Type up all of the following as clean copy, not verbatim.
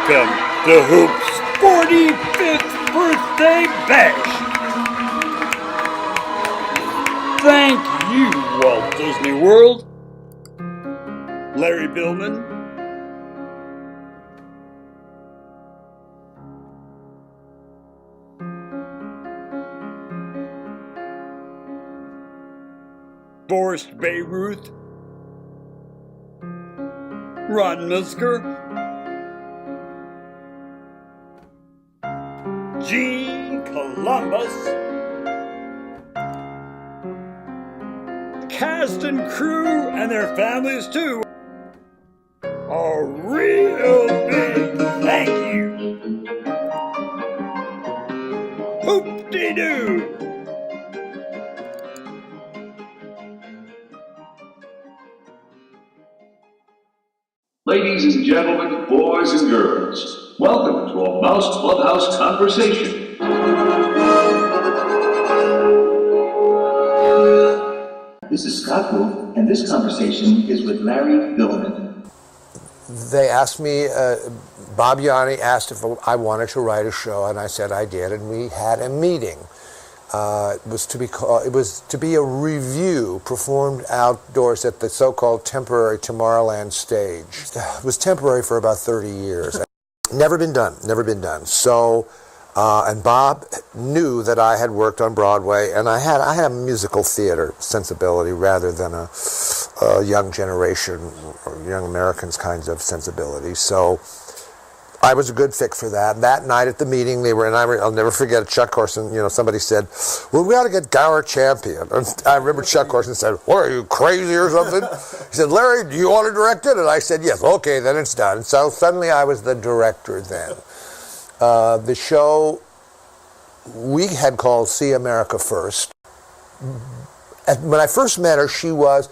welcome to Hoop's 45th birthday bash. Thank you, Walt Disney World, Larry Billman, Forrest Bayreuth, Ron Misker, Gene Columbus, cast and crew and their families too. A real big thank you. Hoop-de-doo. Ladies and gentlemen, boys and girls, welcome to a Mouse Clubhouse Conversation. This is Scott Wolf, and this conversation is with Larry Billman. They asked me, Bob Yanni asked if I wanted to write a show, and I said I did, and we had a meeting. It was to be a review performed outdoors at the so-called temporary Tomorrowland stage. It was temporary for about 30 years. Never been done. So, and Bob knew that I had worked on Broadway, and I had a musical theater sensibility rather than a young generation or young Americans kinds of sensibility. So I was a good fit for that. That night at the meeting, I'll never forget, Chuck Horson, somebody said, well, we ought to get Gower Champion. And I remember Chuck Horson said, what, are you crazy or something? He said, Larry, do you want to direct it? And I said, yes. Okay, then it's done. So suddenly I was the director then. The show we had called See America First. When I first met her, she was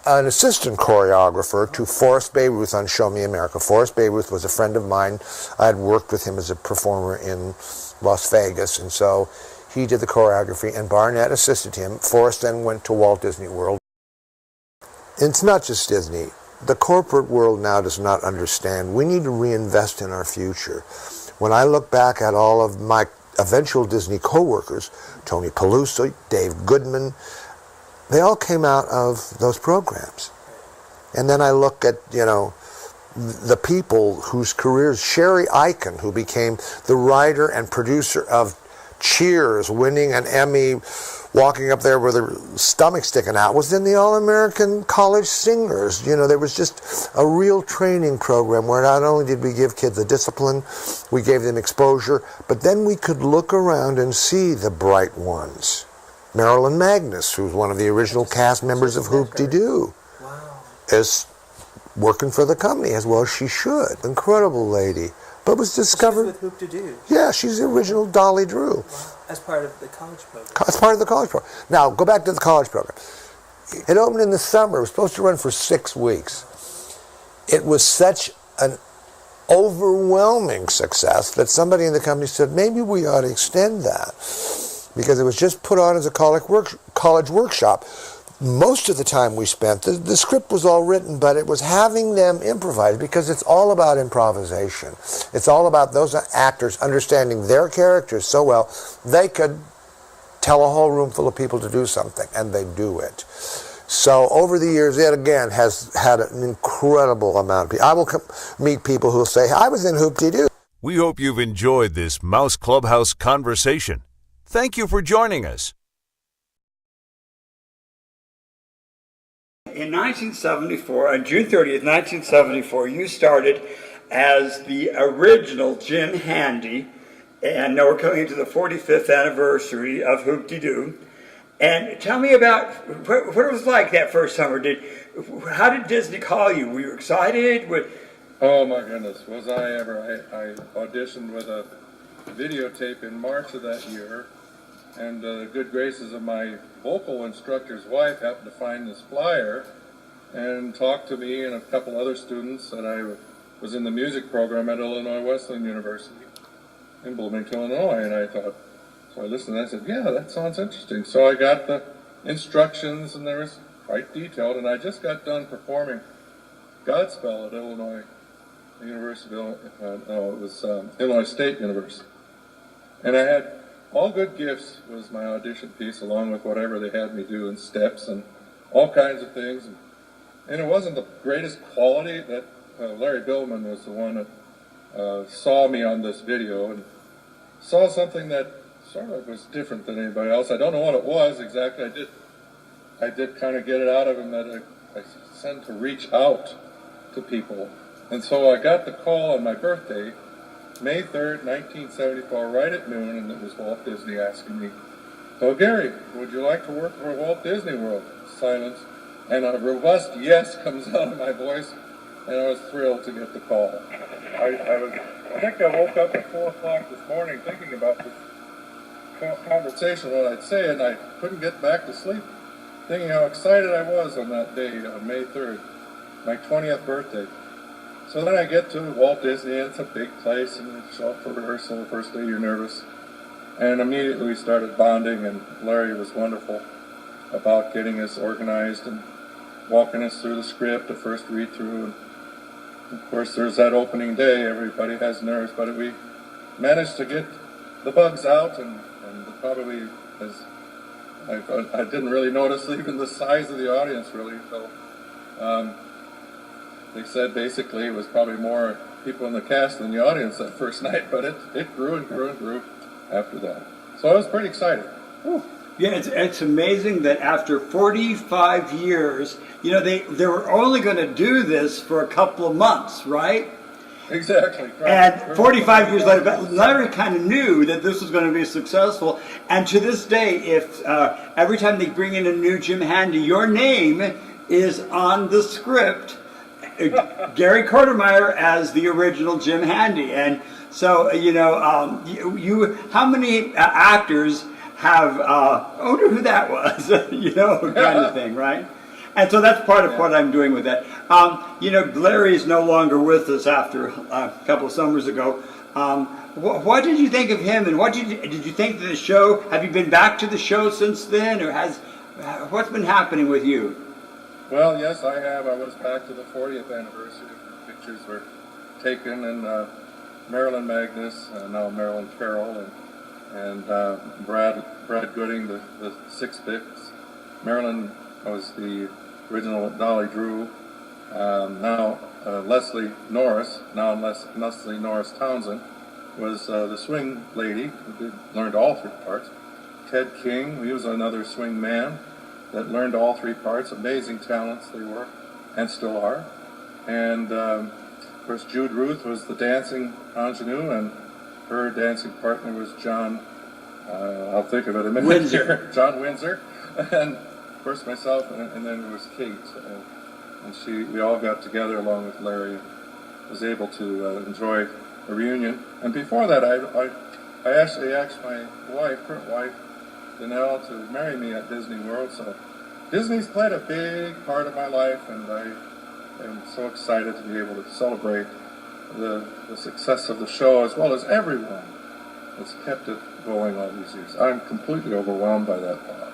an assistant choreographer to Forrest Bayreuth on Show Me America. Forrest Bayreuth was a friend of mine. I had worked with him as a performer in Las Vegas, and so he did the choreography, and Barnett assisted him. Forrest then went to Walt Disney World. It's not just Disney. The corporate world now does not understand. We need to reinvest in our future. When I look back at all of my eventual Disney co-workers, Tony Peluso, Dave Goodman, they all came out of those programs. And then I look at, the people whose careers, Sherry Eichen, who became the writer and producer of Cheers, winning an Emmy, walking up there with her stomach sticking out, was in the All-American College Singers. There was just a real training program where not only did we give kids a discipline, we gave them exposure, but then we could look around and see the bright ones. Marilyn Magnus, who's one of the original cast members of Hoop-de-Doo, is working for the company as well as she should. Incredible lady. But was discovered... With Hoop-de-Doo. Yeah, she's the original Dolly Drew. Wow. As part of the college program. As part of the college program. Now, go back to the college program. It opened in the summer. It was supposed to run for 6 weeks. It was such an overwhelming success that somebody in the company said, maybe we ought to extend that. Because it was just put on as a college workshop. Most of the time we spent, the script was all written, but it was having them improvise, because it's all about improvisation. It's all about those actors understanding their characters so well, they could tell a whole room full of people to do something, and they do it. So over the years, it again has had an incredible amount of people. I will meet people who will say, I was in Hoop-de-Doo. We hope you've enjoyed this Mouse Clubhouse conversation. Thank you for joining us. In 1974, on June 30th, 1974, you started as the original Jim Handy, and now we're coming into the 45th anniversary of Hoop-de-Doo. And tell me about what it was like that first summer. How did Disney call you? Were you excited? Oh my goodness, was I ever. I auditioned with a videotape in March of that year, and the good graces of my vocal instructor's wife happened to find this flyer and talked to me and a couple other students that I was in the music program at Illinois Wesleyan University in Bloomington, Illinois, and I thought, so I listened and I said, yeah, that sounds interesting. So I got the instructions, and they were quite detailed, and I just got done performing Godspell at Illinois University of Illinois State University. And I had all good gifts was my audition piece, along with whatever they had me do in steps and all kinds of things. And it wasn't the greatest quality. That Larry Billman was the one that saw me on this video and saw something that sort of was different than anybody else. I don't know what it was exactly. I did kind of get it out of him that I tend to reach out to people. And so I got the call on my birthday, May 3rd, 1974, right at noon, and it was Walt Disney asking me, "So Gary, would you like to work for Walt Disney World?" Silence. And a robust yes comes out of my voice, and I was thrilled to get the call. I think I woke up at 4 o'clock this morning thinking about this conversation, what I'd say, and I couldn't get back to sleep, thinking how excited I was on that day, on May 3rd, my 20th birthday. So then I get to Walt Disney, and it's a big place, and you show up for rehearsal. The first day you're nervous. And immediately we started bonding, and Larry was wonderful about getting us organized and walking us through the script, the first read-through. And of course, there's that opening day. Everybody has nerves, but we managed to get the bugs out, and probably, as I didn't really notice even the size of the audience, really. So they said basically it was probably more people in the cast than the audience that first night, but it grew and grew and grew after that. So I was pretty excited. Yeah, it's amazing that after 45 years, you know, they were only going to do this for a couple of months, right? Exactly. Right. And 45 years later, but Larry kind of knew that this was going to be successful. And to this day, if every time they bring in a new Jim Handy, your name is on the script, Gary Kortemeyer as the original Jim Handy. And so, you know, you how many actors have, I wonder who that was, you know, kind of thing, right? And so that's part of what I'm doing with that. You know, Larry's no longer with us after a couple of summers ago. What did you think of him, and what did you think of the show? Have you been back to the show since then, or what's been happening with you? Well, yes, I have. I was back to the 40th anniversary. The pictures were taken, and Marilyn Magnus, now Marilyn Carroll, and Brad Gooding, the six picks. Marilyn was the original Dolly Drew. Now Leslie Norris, Leslie Norris Townsend, was the swing lady who learned all three parts. Ted King, he was another swing man that learned all three parts. Amazing talents they were, and still are. And of course, Jude Ruth was the dancing ingenue, and her dancing partner was John. I'll think of it in a minute here. John Windsor, and of course myself, and then there was Kate, and we all got together along with Larry, and was able to enjoy a reunion. And before that, I actually asked my current wife, Danelle, to marry me at Disney World. So Disney's played a big part of my life, and I am so excited to be able to celebrate the success of the show, as well as everyone that's kept it going all these years. I'm completely overwhelmed by that thought.